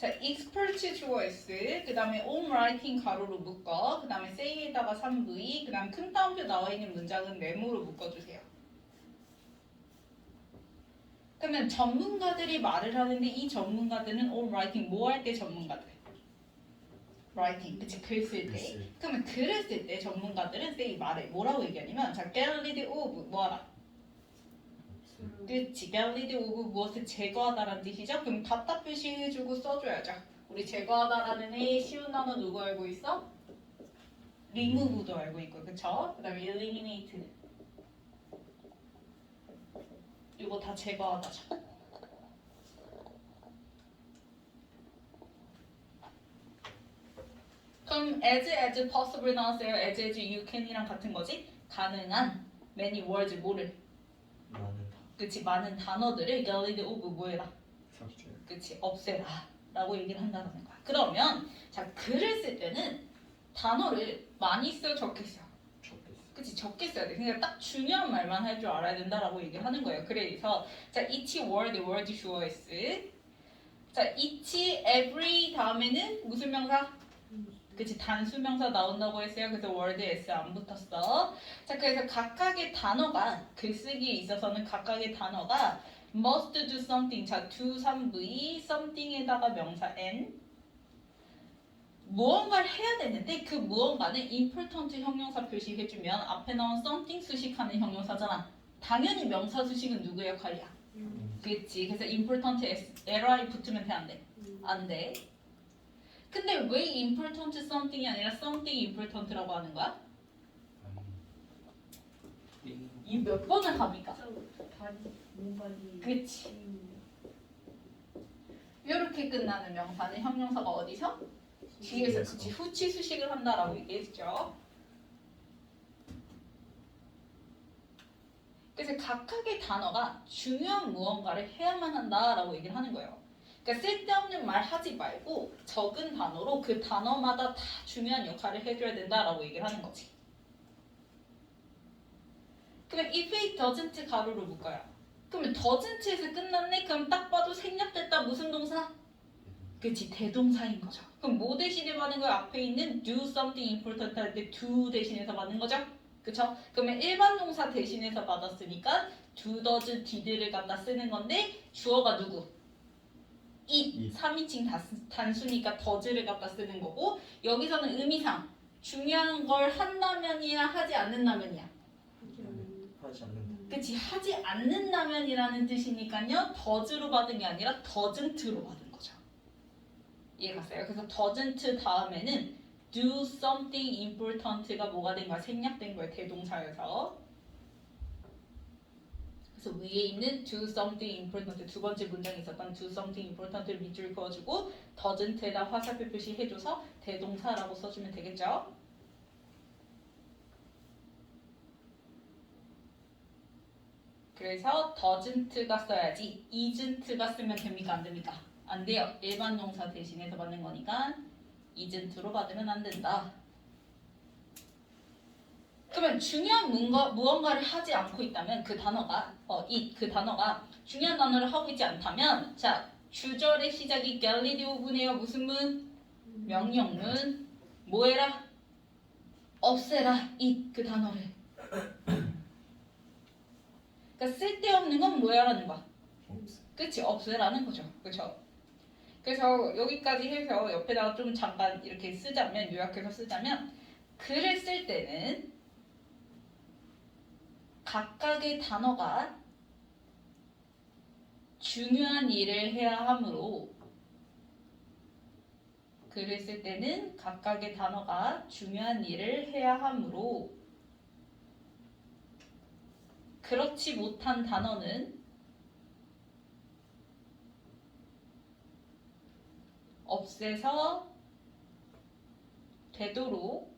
자, experts 주어 S, 그 다음에 on writing 가로로 묶어, 그 다음에 say에다가 3V, 그 다음 큰 따옴표 나와 있는 문장은 메모로 묶어주세요. 그러면 전문가들이 말을 하는데 이 전문가들은 on writing 뭐 할 때 전문가들? writing, 그치? 글 쓸 때. 그러면 글을 쓸 때 전문가들은 say 말을 뭐라고 얘기하냐면 자, get rid of 뭐하라? 그치? get rid of 무엇을 제거하다라는 뜻이죠? 그럼 갖다 표시해주고 써줘야죠. 우리 제거하다라는 애 쉬운 단어 누구 알고 있어? remove도 알고 있고, 그쵸? 그 다음에 eliminate 이거 다 제거하다죠. 그럼 as possible 나왔어요. as you can이랑 같은 거지. 가능한 many words 뭐를? 그치, 많은 단어들을 get rid of 뭐해라? 그치, 없애라 라고 얘기를 한다는 거야. 그러면 자, 글을 쓸 때는 단어를 많이 써 적게 써? 그치, 적게 써야 돼. 그러니까 딱 중요한 말만 할 줄 알아야 된다라고 얘기를 하는 거예요. 그래서 자, each word 주어 S. 자, each, every 다음에는 무슨 명사? 그치, 단수명사 나온다고 했어요. 그래서 word S 안 붙었어. 자, 그래서 각각의 단어가 글쓰기에 있어서는 각각의 단어가 must do something. 자, do 3V something에다가 명사 n 무언가를 해야 되는데 그 무언가는 important 형용사 표시해주면 앞에 나온 something 수식하는 형용사잖아. 당연히 명사 수식은 누구 역할이야? 그치. 그래서 important ly 붙으면 돼, 안 돼? 안 돼. 근데 왜 important something이 아니라 something important라고 하는 거야? 이 몇 번을 합니까? 그치. 이렇게 끝나는 명사는 형용사가 어디서? 뒤에서. 그치. 후치 수식을 한다라고 얘기했죠. 그래서 각각의 단어가 중요한 무언가를 해야만 한다라고 얘기를 하는 거예요. 그러니까 쓸데없는 말 하지 말고 적은 단어로 그 단어마다 다 중요한 역할을 해줘야 된다라고 얘기를 하는 거지. 그러면 if it doesn't 가로로 묶어요. 그러면 doesn't에서 끝났네? 그럼 딱 봐도 생략됐다 무슨 동사? 그치, 대동사인 거죠. 그럼 뭐 대신에 받는 거야? 앞에 있는 do something important 할 때 do 대신해서 받는 거죠? 그쵸? 그러면 일반 동사 대신해서 받았으니까 do, does, did를 갖다 쓰는 건데 주어가 누구? it, 3인칭 단수니까 does를 갖다 쓰는 거고 여기서는 의미상 중요한 걸 한다면이야 하지 않는다면이야? 하지 않는다. 그치, 하지 않는다면이라는 뜻이니까요 does로 받은 게 아니라 doesn't로 받은 거죠. 이해갔어요? 그래서 doesn't 다음에는 do something important가 뭐가 된 거야? 생략된 거예요. 대동사여서. 그래서 위에 있는 do something important 두 번째 문장에 있었던 do something important를 밑줄 그어주고 doesn't에다 화살표 표시해줘서 대동사라고 써주면 되겠죠? 그래서 doesn't가 써야지 isn't가 쓰면 됩니까? 안 됩니까? 안 돼요. 일반 동사 대신해서 받는 거니까 isn't로 받으면 안 된다. 그러면 중요한 무언가를 하지 않고 있다면 그 단어가 그 단어가 중요한 단어를 하고 있지 않다면 자, 주절의 시작이 get rid of네요. 무슨 문? 명령문. 뭐해라? 없애라. 그 단어를. 그러니까 쓸데없는 건 뭐야라는 거야? 그치? 없애라는 거죠. 그렇죠? 그래서 여기까지 해서 옆에다가 좀 잠깐 이렇게 쓰자면 요약해서 쓰자면 글을 쓸 때는 각각의 단어가 중요한 일을 해야 하므로 글을 쓸 때는 각각의 단어가 중요한 일을 해야 하므로 그렇지 못한 단어는 없애서 되도록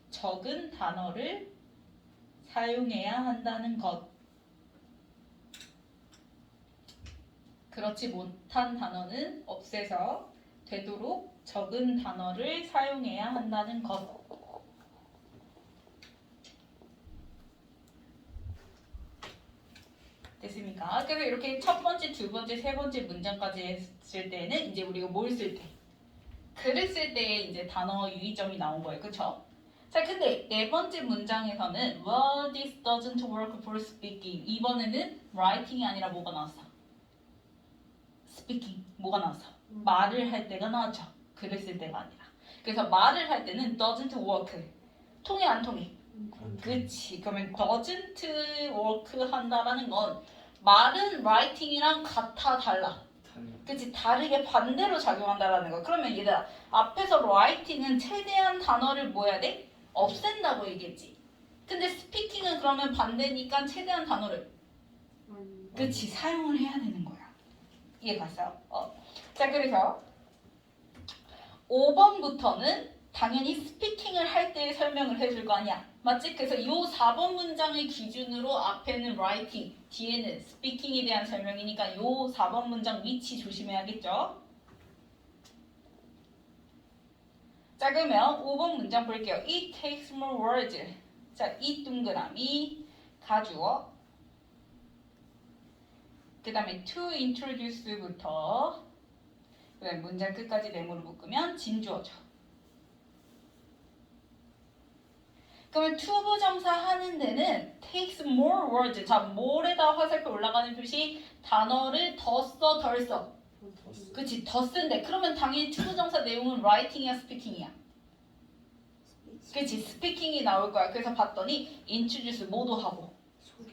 적은 단어를 사용해야 한다는 것. 그렇지 못한 단어는 없애서 되도록 적은 단어를 사용해야 한다는 것. 됐습니까? 그래서 이렇게 첫 번째, 두 번째, 세 번째 문장까지 했을 때는 이제 우리가 뭘 쓸 때? 글을 쓸 때 이제 단어 유의점이 나온 거예요. 그쵸? 자, 근데 네 번째 문장에서는 well, this doesn't work for speaking. 이번에는 writing이 아니라 뭐가 나왔어? speaking. 뭐가 나왔어? 말을 할 때가 나왔죠. 글을 쓸 때가 아니라. 그래서 말을 할 때는 doesn't work. 통해 안 통해? 그치. 그러면 doesn't work 한다라는 건 말은 writing이랑 같아 달라. 그치. 다르게 반대로 작용한다라는 거. 그러면 얘들아 앞에서 writing은 최대한 단어를 뭐 해야 돼? 없앤다고 얘기했지. 근데 speaking은 그러면 반대니까 최대한 단어를 그치. 사용을 해야 되는 거야. 이해 갔어요? 자, 그래서 5번부터는 당연히 스피킹을 할 때 설명을 해줄 거 아니야. 맞지? 그래서 이 4번 문장을 기준으로 앞에는 writing, 뒤에는 speaking에 대한 설명이니까 이 4번 문장 위치 조심해야겠죠? 자, 그러면 5번 문장 볼게요. It takes more words. 자, 이 동그라미 가주어 그 다음에 to introduce부터 그다음에 문장 끝까지 네모로 묶으면 진주어죠. 그러면 to 부정사 하는 데는 takes more words. 자, more에다 화살표 올라가는 표시 단어를 더 써, 덜 써. 그치, 더 쓴데. 그러면 당연히 to 부정사 내용은 writing이야, speaking이야. 그치, speaking이 나올 거야. 그래서 봤더니 introduce 뭐도 하고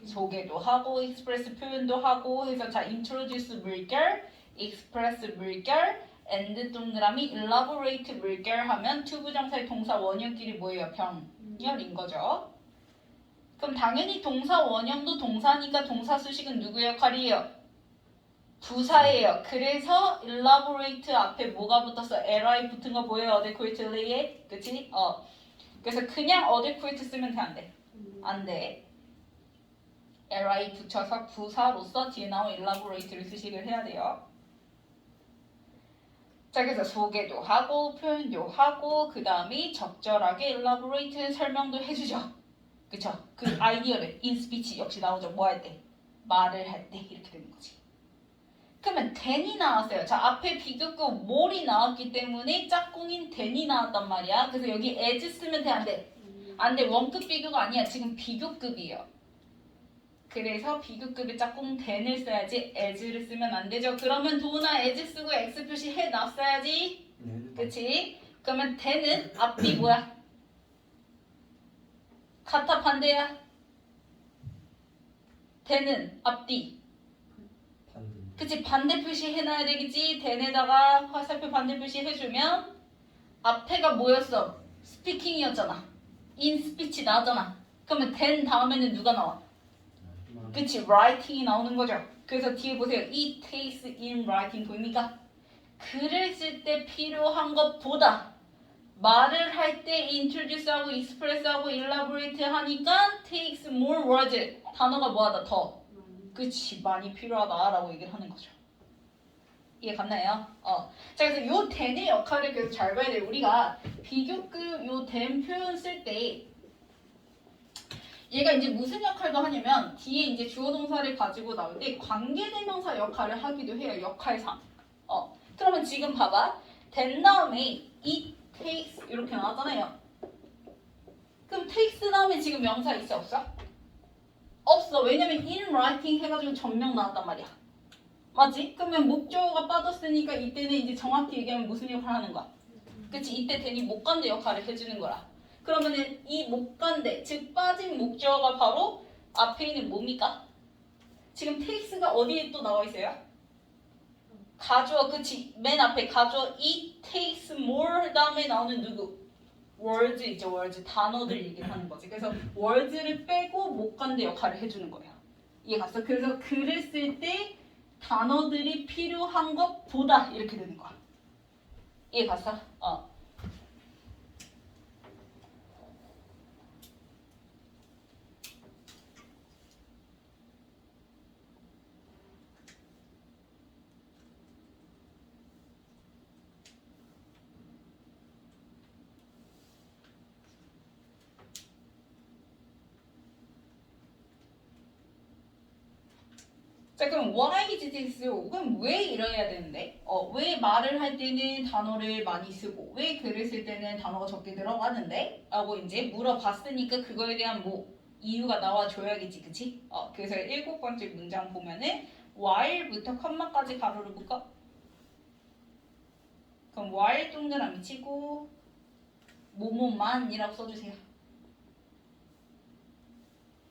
소개도 하고 express 표현도 하고 해서 자, introduce 물결, express 물결, and 동그라미 elaborate 물결 하면 to 부정사의 동사 원형끼리 뭐예요? 병렬인 거죠. 그럼 당연히 동사 원형도 동사니까 동사 수식은 누구 역할이에요? 부사예요. 그래서 elaborate 앞에 뭐가 붙었어? li 붙은 거 보여요? adequately에? 그치? 그래서 그냥 adequate 쓰면 돼, 안 돼? 안 돼. li 붙여서 부사로서 뒤에 나온 elaborate를 수식을 해야 돼요. 자, 그래서 소개도 하고 표현도 하고 그 다음에 적절하게 elaborate 설명도 해주죠. 그쵸? 그 아이디어를 in speech 역시 나오죠. 뭐 할 때? 말을 할 때 이렇게 되는 거지. 그러면 then이 나왔어요. 자, 앞에 비교급 more이 나왔기 때문에 짝꿍인 then이 나왔단 말이야. 그래서 여기 as 쓰면 돼, 안 돼? 안 돼. 원급 비교가 아니야. 지금 비교급이에요. 그래서 비교급의 짝꿍 then을 써야지 as를 쓰면 안 되죠. 그러면 do나 as 쓰고 x 표시 해놨어야지. 그치? 그러면 then은 앞뒤 뭐야? 같아 반대야? then은 앞뒤 그치? 반대 표시 해놔야 되겠지? then에다가 화살표 반대 표시 해주면 앞에가 뭐였어? 스피킹이었잖아. in speech 나왔잖아. 그러면 then 다음에는 누가 나와? 그치? writing이 나오는 거죠. 그래서 뒤에 보세요. It takes in writing 보입니까? 글을 쓸 때 필요한 것보다 말을 할 때 introduce하고 express하고 elaborate 하니까 takes more words. 단어가 뭐하다? 더. 그치? 많이 필요하다라고 얘기를 하는 거죠. 이해 갔나요? 자, 그래서 요 then의 역할을 계속 잘 봐야 돼요. 우리가 비교급 요 then 표현 쓸 때 얘가 이제 무슨 역할도 하냐면 뒤에 이제 주어 동사를 가지고 나올 때 관계대명사 역할을 하기도 해요. 역할상. 그러면 지금 봐봐. then 다음에 it takes 이렇게 나왔잖아요. 그럼 takes 다음에 지금 명사 있어 없어? 없어. 왜냐면 in writing 해가지고 전명 나왔단 말이야. 맞지? 그러면 목적어가 빠졌으니까 이때는 이제 정확히 얘기하면 무슨 역할을 하는 거야? 그치? 이때 then이 목간대 역할을 해주는 거라. 그러면은 이 목간대, 즉 빠진 목적어가 바로 앞에 있는 뭡니까? 지금 takes가 어디에 또 나와 있어요? 가주어, 그치? 맨 앞에 가주어 it takes more 다음에 나오는 누구? words 있죠, words. 단어들 얘기를 하는 거지. 그래서 words를 빼고 목간대 역할을 해주는 거예요. 이해 갔어? 그래서 글을 쓸 때 단어들이 필요한 것보다 이렇게 되는 거야. 이해 갔어? 자, 그럼 why is this? 그럼 왜 이래야 되는데? 왜 말을 할 때는 단어를 많이 쓰고 왜 글을 쓸 때는 단어가 적게 들어가는데? 라고 이제 물어봤으니까 그거에 대한 뭐 이유가 나와줘야겠지, 그치? 그래서 7번째 문장 보면은 while부터 컴마까지 가로를 묶어. 그럼 while 동그라미 치고 뭐뭐만이라고 써주세요.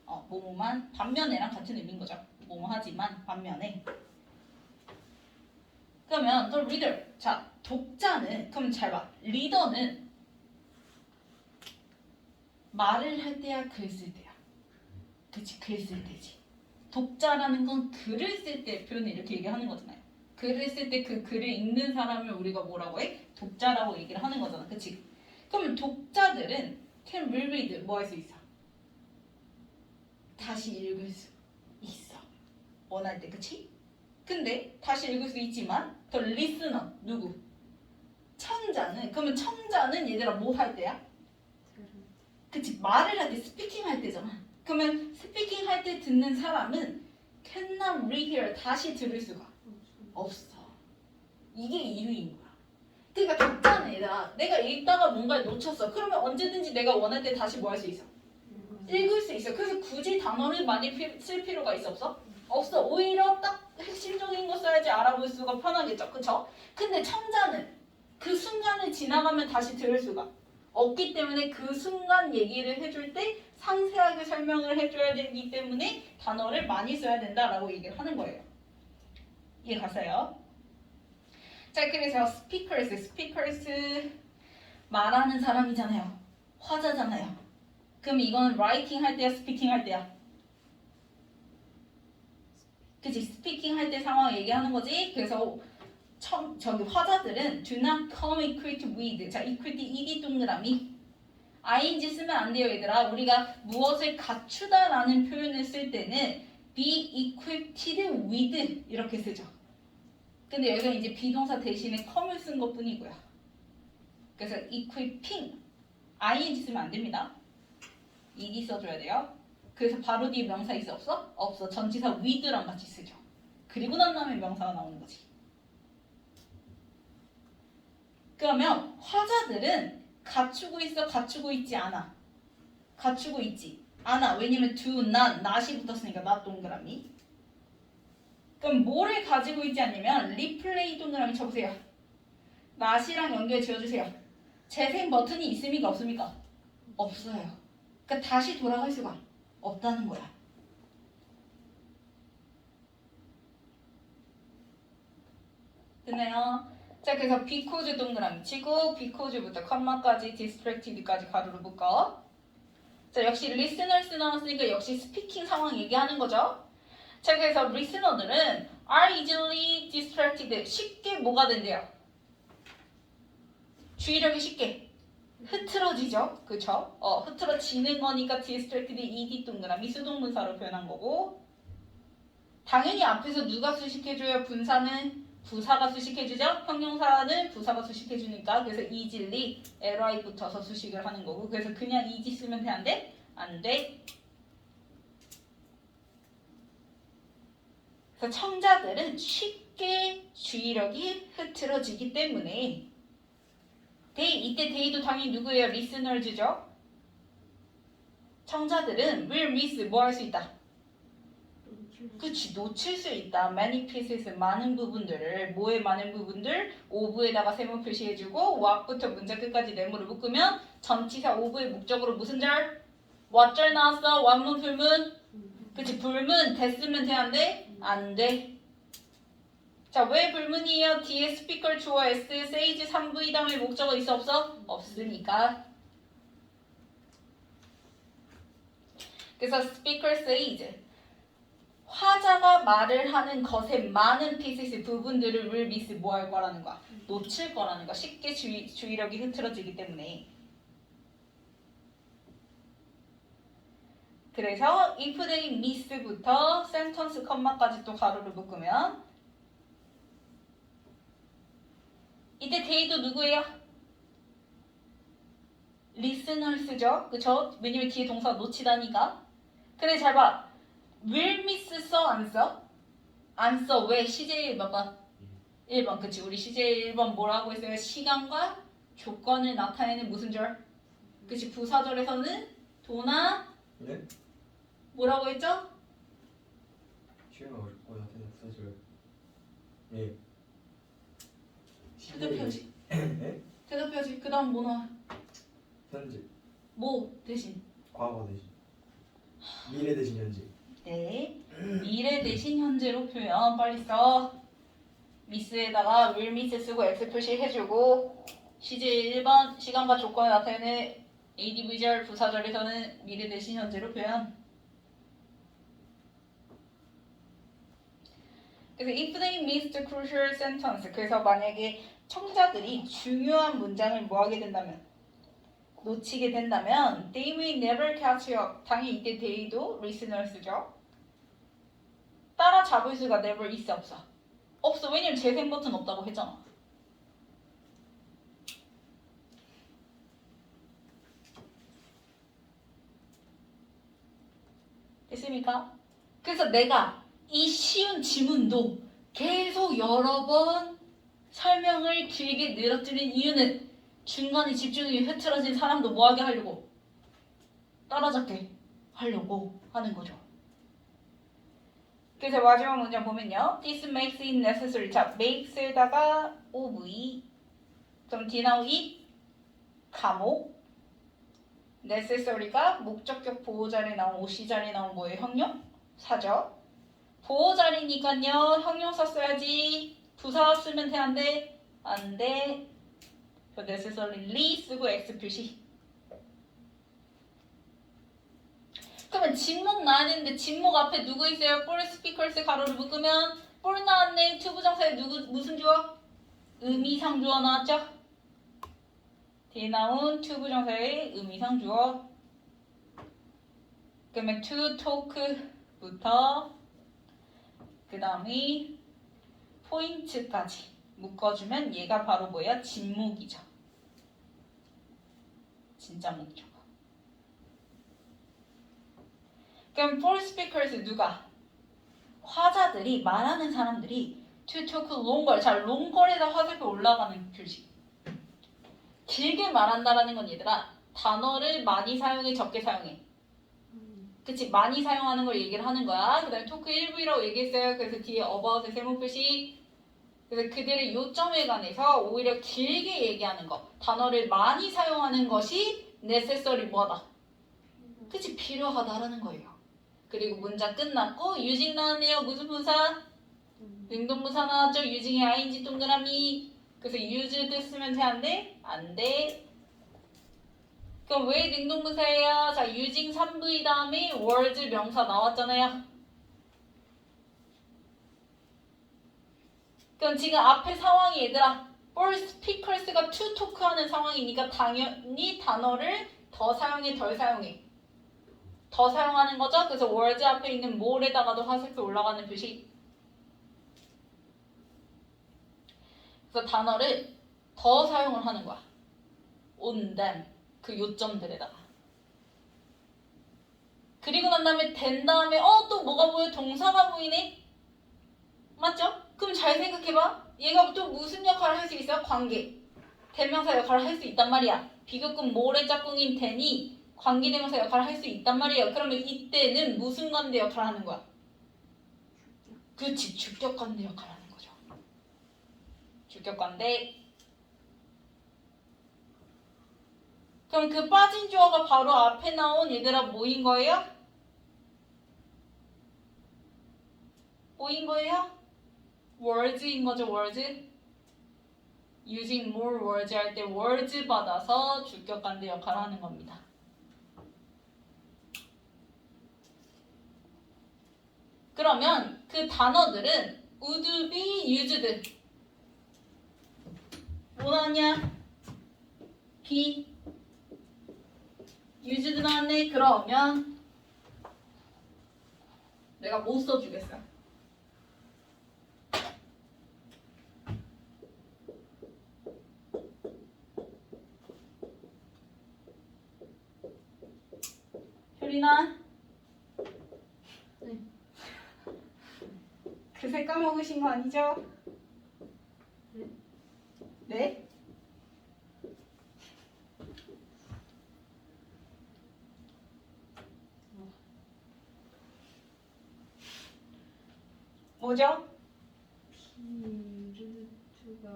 뭐뭐만 반면에랑 같은 의미인 거죠. 뭐뭐하지만 반면에. 그러면 the reader. 자, 독자는 그럼 잘 봐. 리더는 말을 할 때야 글 쓸 때야. 그치, 글 쓸 때지. 독자라는 건 글을 쓸 때 표현을 이렇게 얘기하는 거잖아요. 글을 쓸 때 그 글을 읽는 사람을 우리가 뭐라고 해? 독자라고 얘기를 하는 거잖아. 그치? 그러면 독자들은 can reread 뭐 할 수 있어? 다시 읽을 수 있어. 원할 때, 그치? 근데 다시 읽을 수 있지만 the listener, 누구? 청자는, 그러면 청자는 얘들아 뭐 할 때야? 그치, 말을 할 때, 스피킹 할 때잖아. 그러면 스피킹 할 때 듣는 사람은 cannot rehear, 다시 들을 수가 없어. 이게 이유인 거야. 그러니까 독자는 얘들아, 내가 읽다가 뭔가를 놓쳤어. 그러면 언제든지 내가 원할 때 다시 뭐 할 수 있어? 읽을 수 있어. 그래서 굳이 단어를 많이 쓸 필요가 있어 없어? 없어. 오히려 딱 핵심적인 거 써야지 알아볼 수가 편하겠죠. 그쵸? 근데 청자는 그 순간을 지나가면 다시 들을 수가 없기 때문에 그 순간 얘기를 해줄 때 상세하게 설명을 해줘야 되기 때문에 단어를 많이 써야 된다라고 얘기를 하는 거예요. 이해 갔어요? 자, 그래서 speakers 말하는 사람이잖아요. 화자잖아요. 그럼 이건 writing 할 때야, speaking 할 때야? 그치? speaking 할 때 상황 얘기하는 거지. 그래서 저기 화자들은 do not come equipped with. 자, equipped ed 동그라미. ing 쓰면 안 돼요, 얘들아. 우리가 무엇을 갖추다라는 표현을 쓸 때는 be equipped with 이렇게 쓰죠. 근데 여기서 이제 비동사 대신에 come을 쓴 것 뿐이고요. 그래서 equipping ing 쓰면 안 됩니다. ed 써줘야 돼요. 그래서 바로 뒤에 명사 있어 없어? 없어. 전치사 with랑 같이 쓰죠. 그리고 난 다음에 명사가 나오는 거지. 그러면 화자들은 갖추고 있어, 갖추고 있지 않아? 갖추고 있지 않아. 왜냐면 do not, not이 붙었으니까 not 동그라미. 그럼 뭐를 가지고 있지 않냐면 replay 동그라미 쳐보세요. not이랑 연결 지어주세요. 재생 버튼이 있습니까, 없습니까? 없어요. 그러니까 다시 돌아갈 수가 없다는 거야. 됐나요? 자, 그래서 because 동그라미 치고 because부터 컴마까지 distracted까지 가로로 묶어. 자, 역시 listeners 나왔으니까 역시 스피킹 상황 얘기하는 거죠. 자, 그래서 listener들은 are easily distracted. 쉽게 뭐가 된대요? 주의력이 쉽게 흐트러지죠. 그쵸? 흐트러지는 거니까 distracted ed 동그라미 수동문사로 표현한 거고, 당연히 앞에서 누가 수식해줘요? 분사는 부사가 수식해주죠? 형용사는 부사가 수식해주니까. 그래서 easily, ly 붙어서 수식을 하는 거고, 그래서 그냥 easy 쓰면 돼? 안 돼? 안 돼. 그래서 청자들은 쉽게 주의력이 흐트러지기 때문에 이때 데이도 당연히 누구예요? listeners죠? 청자들은 will miss 뭐 할 수 있다? 그치, 놓칠 수 있다. many pieces 많은 부분들을. 뭐의 많은 부분들? of에다가 세모 표시해주고 what부터 문장 끝까지 네모를 묶으면 전치사 of의 목적으로 무슨 절? what 절 나왔어? 원문 불문? 그치, 불문 됐으면 돼? 안 돼? 안 돼. 자, 왜 불문이에요? 뒤에 speaker 주어 s, says 3v 다음에 목적어 있어 없어? 없으니까. 그래서 speaker says 화자가 말을 하는 것의 많은 pieces 부분들을 will miss 뭐 할 거라는 거야? 놓칠 거라는 거야. 쉽게 주의력이 흐트러지기 때문에. 그래서 if they miss부터 sentence 컴마까지 또 가로를 묶으면 이때 they도 누구예요? listeners죠? 그쵸? 왜냐면 뒤에 동사 놓치다니까. 근데 잘 봐. will miss 써 안 써? 안 써. 왜? CJ 봐봐. 1번. 그치. 우리 CJ 1번 뭐라고 했어요? 시간과 조건을 나타내는 무슨 절? 그치. 부사절에서는 도나 네? 뭐라고 했죠? 시간 어렵고 나타낸 부사절. 예. 대답해야지. 네? 대답해야지. 그 다음 뭐 나와? 현재. 뭐 대신? 과거 대신. 미래 대신 현재. 네. 미래 대신 현재로 표현. 빨리 써. 미스에다가 will miss 쓰고 X 표시해주고 CJ 1번 시간과 조건을 나타내는 ADV절 부사절에서는 미래 대신 현재로 표현. 그래서 if they miss the crucial sentence 그래서 만약에 청자들이 중요한 문장을 뭐하게 된다면 놓치게 된다면 they may never catch up 당연히 이때 they도 listeners죠. 따라잡을 수가 never 있어 없어? 없어. 왜냐면 재생 버튼 없다고 했잖아. 됐습니까? 그래서 내가 이 쉬운 지문도 계속 여러 번 설명을 길게 늘어뜨린 이유는 중간에 집중력이 흐트러진 사람도 뭐하게 하려고? 따라잡게 하려고 하는 거죠. 그래서 마지막 문장 보면요. This makes it necessary. 자, makes에다가 of 그럼 D 나오기 감옥 necessary가 목적격 보호자리에 나온 OC자리에 나온 뭐예요? 형용? 사죠. 보호자리니까요. 형용사 써야지. 부사 쓰면 돼? 안 돼? 안 돼. necessarily 쓰고 X 표시. 그러면 진목 나왔는데 진목 앞에 누구 있어요? for speakers 가로를 묶으면 for 나왔네. 투부정사에 누구 무슨 주어? 의미상 주어 나왔죠? 뒤에 나온 투부정사의 의미상 주어. 그러면 to talk부터 그 다음에 포인트까지 묶어주면 얘가 바로 뭐야? 진목이죠. 진짜 목적. 그럼 for speakers 누가? 화자들이 말하는 사람들이 to talk longer. 자, longer에다 화살표 올라가는 표시. 길게 말한다라는 건 얘들아 단어를 많이 사용해 적게 사용해. 그치? 많이 사용하는 걸 얘기를 하는 거야. 그 다음에 토크 1부라고 얘기했어요. 그래서 뒤에 about의 세모 표시. 그래서 그들의 요점에 관해서 오히려 길게 얘기하는 거. 단어를 많이 사용하는 것이 necessary 뭐다? 그치? 필요하다라는 거예요. 그리고 문장 끝났고 using 나왔네요. 무슨 부사? 능동부사 나왔죠? using의 ing 동그라미. 그래서 used 쓰면 돼? 안 돼? 안 돼. 그럼 왜 능동부사예요? 자, using 3V 다음에 was 명사 나왔잖아요. 그럼 지금 앞에 상황이 얘들아 for speakers가 to talk 하는 상황이니까 당연히 단어를 더 사용해 덜 사용해? 더 사용하는 거죠? 그래서 was 앞에 있는 more에다가도 화살표 올라가는 표시. 그래서 단어를 더 사용을 하는 거야. on them. 그 요점들에다가. 그리고 난 다음에 된 다음에 또 뭐가 보여? 동사가 보이네? 맞죠? 그럼 잘 생각해봐. 얘가 또 무슨 역할을 할 수 있어? 관계. 대명사 역할을 할 수 있단 말이야. 비교급 모래 짝꿍인 된이 관계대명사 역할을 할 수 있단 말이에요. 그러면 이때는 무슨 관대 역할을 하는 거야? 그렇지. 주격 관대 역할을 하는 거죠. 주격 관대. 그럼 그 빠진 주어가 바로 앞에 나온 얘들아 뭐인 거예요? 뭐인 거예요? words인 거죠, words. using more words 할 때 words 받아서 주격 관대 역할을 하는 겁니다. 그러면 그 단어들은 would be used. 뭐 나왔냐? be used 나왔네. 그러면 내가 못 써주겠어. 효린아? 그 그새 까먹으신 거 아니죠? 네? 뭐죠? P-루트가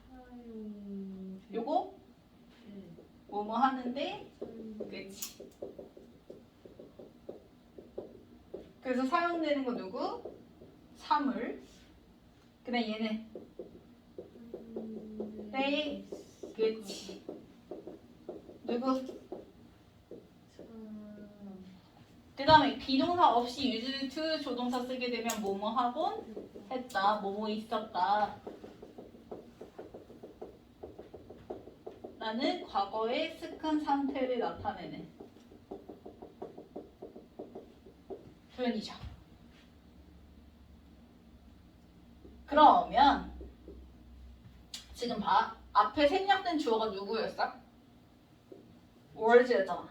사용 요거 뭐뭐 하는데 그치. 그래서 사용되는 거 누구? 사물. 그다음 얘는 네. 그치. 누구? 그 다음에 비동사 없이 used to 조동사 쓰게 되면 뭐뭐 하곤 했다. 뭐뭐 있었다. 라는 과거의 습관 상태를 나타내는 표현이죠. 그러면 지금 봐. 앞에 생략된 주어가 누구였어? words였잖아.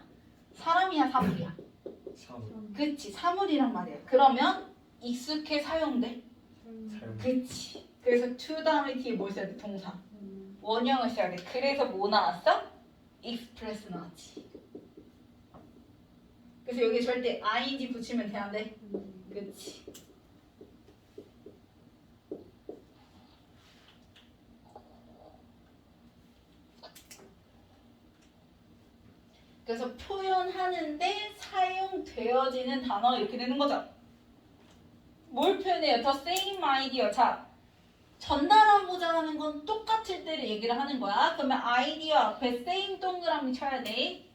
사람이야 사물이야? 사물. 그치 사물이란 말이야. 그러면 익숙해 사용돼? 사용. 그치. 그래서 to 다음에 뒤에 뭐 써야 돼? 동사. 원형을 써야 돼. 그래서 뭐 나왔어? express 나왔지. 그래서 여기 절대 ing 붙이면 돼, 안 돼? 그치. 그래서 표현하는데 사용되어지는 단어가 이렇게 되는 거죠. 뭘 표현해요? The same idea. 자, 전달하고자 하는 건 똑같을 때를 얘기를 하는 거야. 그러면 아이디어 앞에 same 동그라미 쳐야 돼.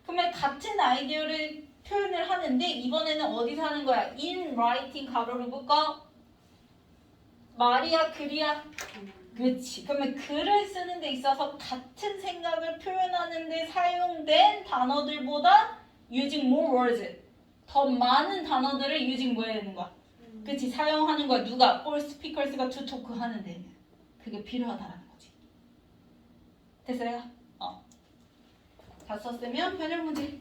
그러면 같은 아이디어를 표현을 하는데 이번에는 어디서 하는 거야? in writing 가로를 묶어. 말이야 글이야? 그렇지. 그러면 글을 쓰는 데 있어서 같은 생각을 표현하는 데 사용된 단어들보다 using more words. 더 많은 단어들을 using 뭐 해야 되는 거야? 그치. 사용하는 거야. 누가? all speakers가 to talk 하는데 그게 필요하다라는 거지. 됐어요? 다 썼으면 변형 문제.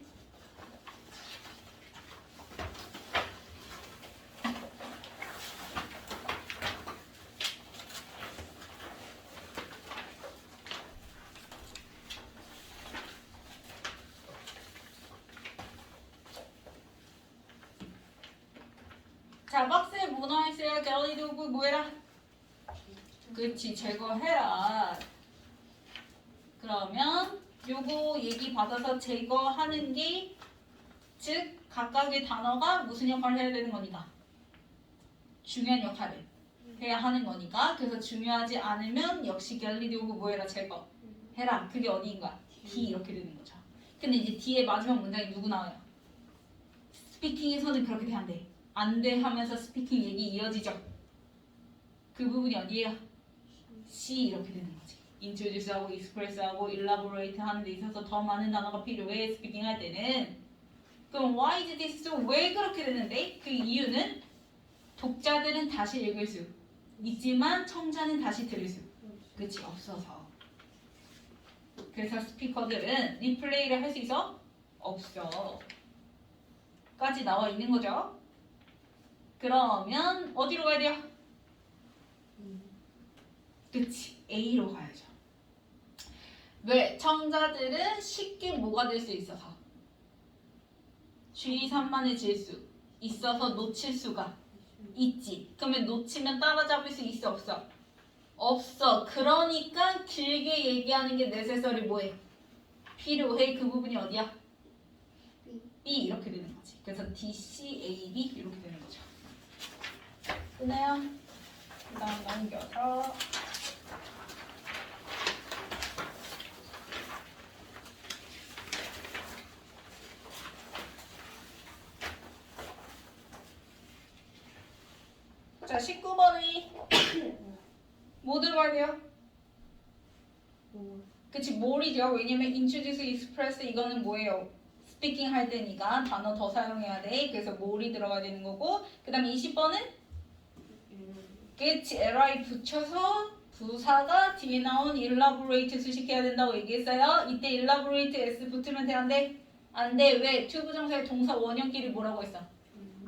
자, 박스에 뭐 나와있어요? 갤러리 오브 뭐 해라? 그렇지, 제거해라. 그러면 요거 얘기 받아서 제거하는 게 즉 각각의 단어가 무슨 역할을 해야 되는 거니까? 중요한 역할을 해야 하는 거니까. 그래서 중요하지 않으면 역시 갤러리 오브 뭐 해라? 제거해라. 그게 어디인가? D 이렇게 되는 거죠. 근데 이제 D의 마지막 문장이 누구 나와요? 스피킹에서는 그렇게 돼 안 돼. 안 돼 하면서 스피킹 얘기 이어지죠. 그 부분이 어디예요? C 이렇게 되는 거지. introduce하고 express하고 elaborate 하는 데 있어서 더 많은 단어가 필요해. 스피킹 할 때는. 그럼 why is this so? 왜 그렇게 되는데? 그 이유는 독자들은 다시 읽을 수 있지만 청자는 다시 들을 수 그치 없어서. 그래서 스피커들은 리플레이를 할 수 있어? 없어. 까지 나와 있는 거죠. 그러면 어디로 가야 돼요? 그치 A로 가야죠. 왜? 청자들은 쉽게 뭐가 될 수 있어서 주의산만의 질수 있어서 놓칠 수가 있지. 그러면 놓치면 따라잡을 수 있어 없어? 없어. 그러니까 길게 얘기하는 게 necessary 뭐해? 필요해. 그 부분이 어디야? B 이렇게 되는 거지. 그래서 D, C, A, B 이렇게 되는 거죠. 끝나요? 그 다음 넘겨서 자 19번이 뭐 들어가야 돼요? 그치 more이죠. 왜냐면 introduce, express 이거는 뭐예요? 스피킹 할 때니까 단어 더 사용해야 돼. 그래서 more이 들어가야 되는 거고 그 다음에 20번은 그치 li 붙여서 부사가 뒤에 나온 elaborate 수식해야 된다고 얘기했어요. 이때 elaborate s 붙으면 돼 안 돼? 안 돼. 왜? to 부정사의 동사 원형끼리 뭐라고 했어?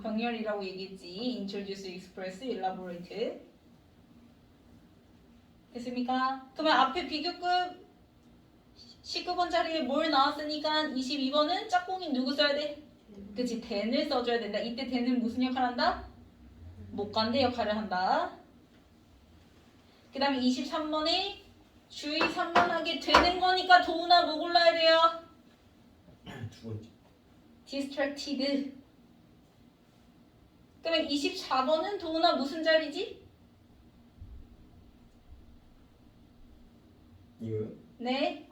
병렬이라고 얘기했지. introduce, express, elaborate. 됐습니까? 그러면 앞에 비교급 19번 자리에 뭘 나왔으니까 22번은 짝꿍이 누구 써야 돼? 그치, then을 써줘야 된다. 이때 then은 무슨 역할 한다? 목관대 역할을 한다. 그 다음에 23번에 주의 산만하게 되는 거니까 도우나 뭐 골라야 돼요? 두 번째. distracted. 그러면 24번은 도우나 무슨 자리지? 이거요? 네.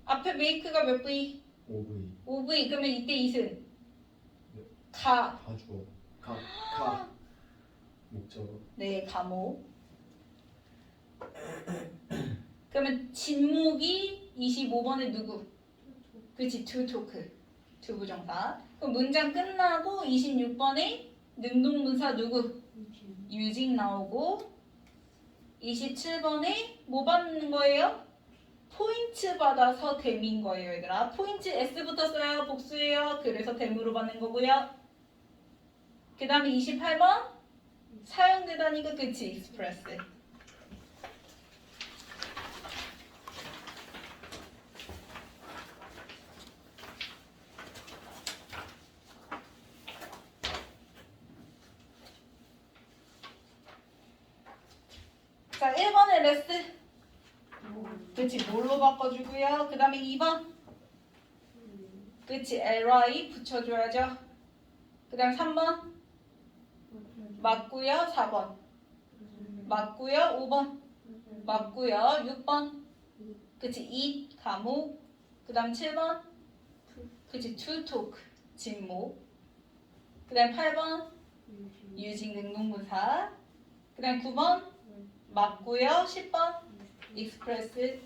앞에 make가 몇 V? 5V. 5V. 그러면 이때 이승. 네. 가. 다 주어. 가. 목적어. 네, 가목. 그러면 진목이 25번에 누구? 그치, to talk. 두 부정사. 그럼 문장 끝나고 26번에 능동문사 누구? using 나오고 27번에 뭐 받는 거예요? 포인트 받아서 댐인 거예요, 얘들아. 포인트 S부터 써야 복수예요. 그래서 댐으로 받는 거고요. 그 다음에 28번 사용되다니까 그치, express. 자, 1번에 레스. 그치, 뭘로 바꿔주고요. 그 다음에 2번. 그치, ly 붙여줘야죠. 그 다음에 3번. 맞고요. 4번. 맞고요. 5번. 맞고요. 6번. 그치, eat, 과목. 그 다음 7번. 그치, to talk, 진목. 그 다음 8번. using 능동문사. 그 다음 9번. 맞고요. 10번. express.